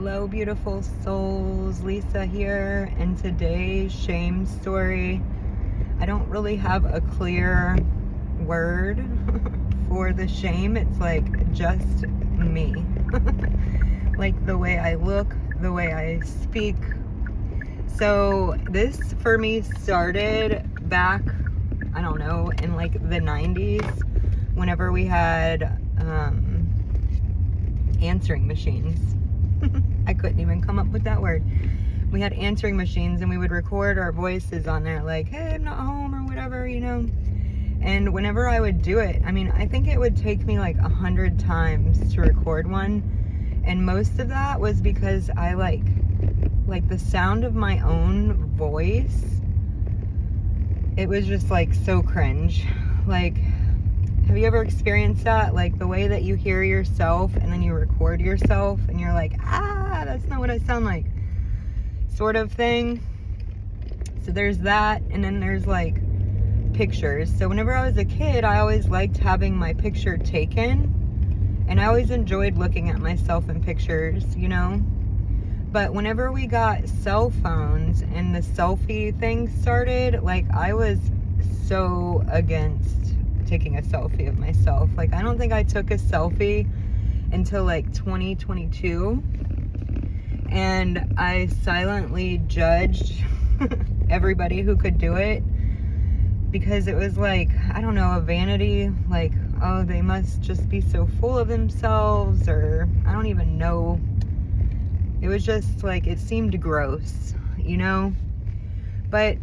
Hello, beautiful souls. Lisa here, and today's shame story. I don't really have a clear word for the shame. It's like just me. Like the way I look, the way I speak. So this for me started back, I don't know, in like the 90s, whenever we had answering machines. I couldn't even come up with that word. We had answering machines and we would record our voices on there like, hey, I'm not home or whatever, you know. And whenever I would do it, I mean, I think it would take me like 100 times to record one. And most of that was because I like the sound of my own voice. It was just like so cringe. Like, have you ever experienced that? Like the way that you hear yourself and then you record yourself and you're like, that's not what I sound like, sort of thing. So there's that, and then there's like pictures. So whenever I was a kid, I always liked having my picture taken, and I always enjoyed looking at myself in pictures, you know. But whenever we got cell phones and the selfie thing started, like I was so against taking a selfie of myself. Like I don't think I took a selfie until like 2022, and I silently judged everybody who could do it because it was like, I don't know, a vanity, like, oh, they must just be so full of themselves, or I don't even know. It was just like, it seemed gross, you know. But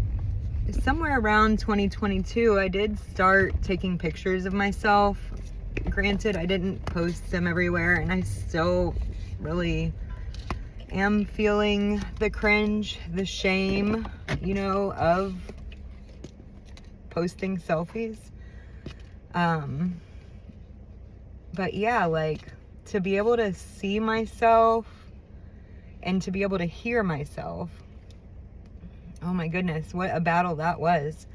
somewhere around 2022, I did start taking pictures of myself. Granted, I didn't post them everywhere, and I still really am feeling the cringe, the shame, you know, of posting selfies. But yeah, like to be able to see myself and to be able to hear myself, oh my goodness, what a battle that was.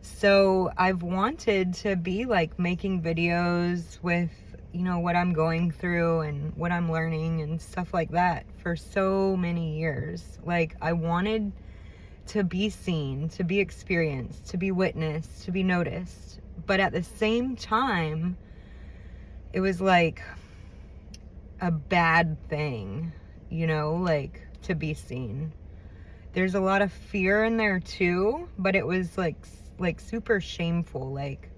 So I've wanted to be like making videos with, you know, what I'm going through and what I'm learning and stuff like that for so many years. Like I wanted to be seen, to be experienced, to be witnessed, to be noticed. But at the same time, it was like a bad thing, you know, like to be seen. There's a lot of fear in there too, but it was like super shameful. Like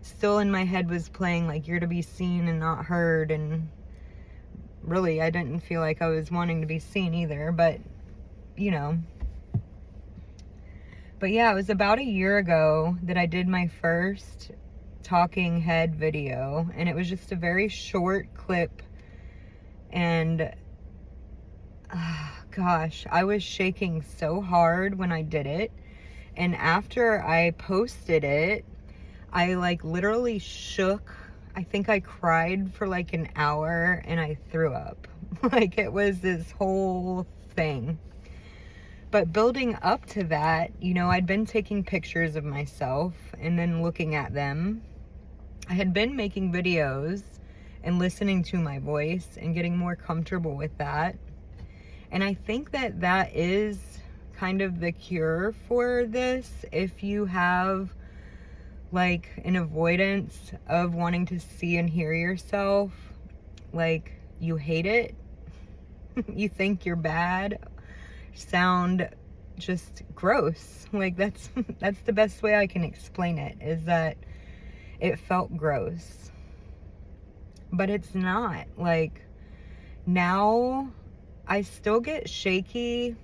still in my head was playing like you're to be seen and not heard, and really I didn't feel like I was wanting to be seen either, but you know. But yeah, it was about a year ago that I did my first talking head video, and it was just a very short clip, and gosh, I was shaking so hard when I did it. And after I posted it, I like literally shook. I think I cried for like an hour and I threw up. Like it was this whole thing. But building up to that, you know, I'd been taking pictures of myself and then looking at them. I had been making videos and listening to my voice and getting more comfortable with that. And I think that that is kind of the cure for this. If you have like an avoidance of wanting to see and hear yourself, like you hate it, you think you're bad, sound just gross. Like that's the best way I can explain it, is that it felt gross. But it's not. Like now I still get shaky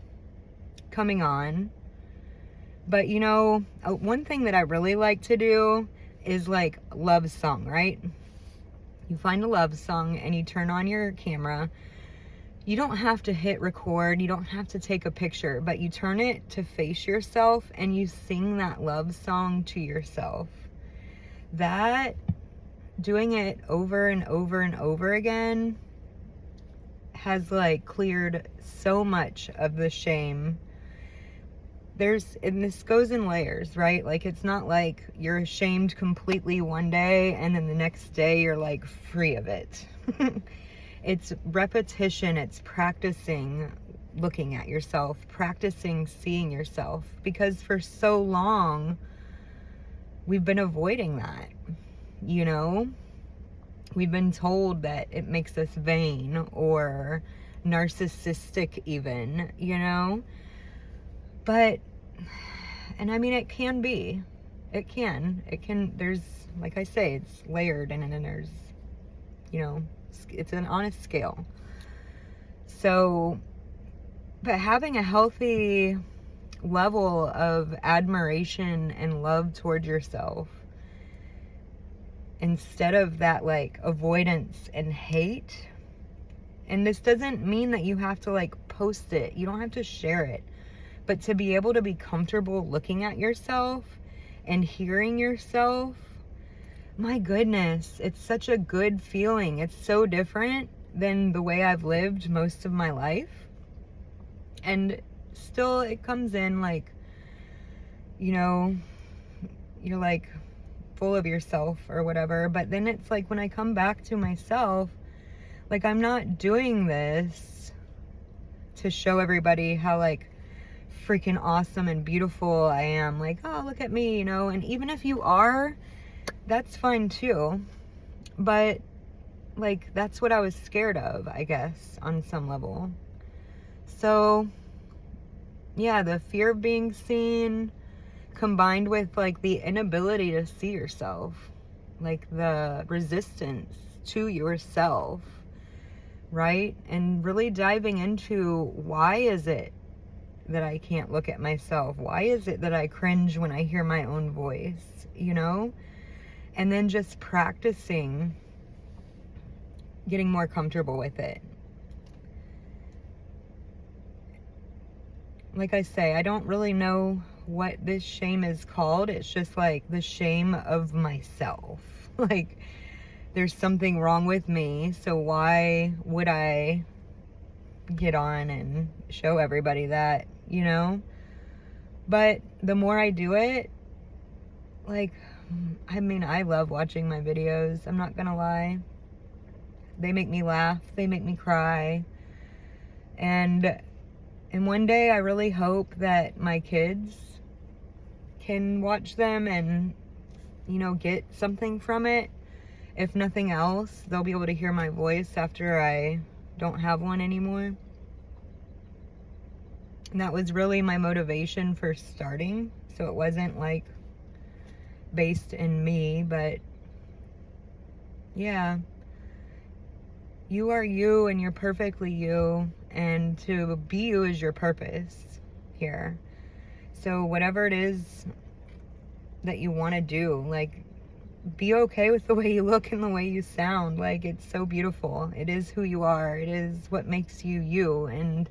coming on, but you know, one thing that I really like to do is like love song, right? You find a love song and you turn on your camera. You don't have to hit record, you don't have to take a picture, but you turn it to face yourself and you sing that love song to yourself. That, doing it over and over and over again, has like cleared so much of the shame. And this goes in layers, right? Like it's not like you're ashamed completely one day and then the next day you're like free of it. It's repetition, it's practicing looking at yourself, practicing seeing yourself, because for so long we've been avoiding that, you know? We've been told that it makes us vain or narcissistic even, you know? But, and I mean, it can be. It can, there's, like I say, it's layered and then there's, you know, it's an honest scale. So, but having a healthy level of admiration and love towards yourself, instead of that like avoidance and hate. And this doesn't mean that you have to like post it, you don't have to share it, but to be able to be comfortable looking at yourself and hearing yourself, my goodness, it's such a good feeling. It's so different than the way I've lived most of my life. And still it comes in like, you know, you're like full of yourself or whatever, but then it's like when I come back to myself, like I'm not doing this to show everybody how like freaking awesome and beautiful I am, like, oh, look at me, you know. And even if you are, that's fine too, but like that's what I was scared of, I guess, on some level. So yeah, the fear of being seen combined with like the inability to see yourself, like the resistance to yourself, right? And really diving into, why is it that I can't look at myself? Why is it that I cringe when I hear my own voice, you know? And then just practicing getting more comfortable with it. Like I say, I don't really know what this shame is called. It's just like the shame of myself. Like there's something wrong with me, so why would I get on and show everybody that, you know? But the more I do it, like, I mean, I love watching my videos, I'm not gonna lie. They make me laugh, they make me cry. And one day I really hope that my kids can watch them and, you know, get something from it. If nothing else, they'll be able to hear my voice after I don't have one anymore. And that was really my motivation for starting. So it wasn't like based in me, but yeah. You are you and you're perfectly you, and to be you is your purpose here. So whatever it is that you want to do, like, be okay with the way you look and the way you sound. Like, it's so beautiful. It is who you are. It is what makes you you. And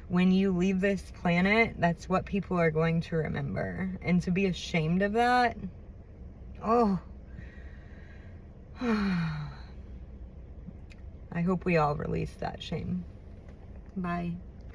when you leave this planet, that's what people are going to remember. And to be ashamed of that, oh. I hope we all release that shame. Bye.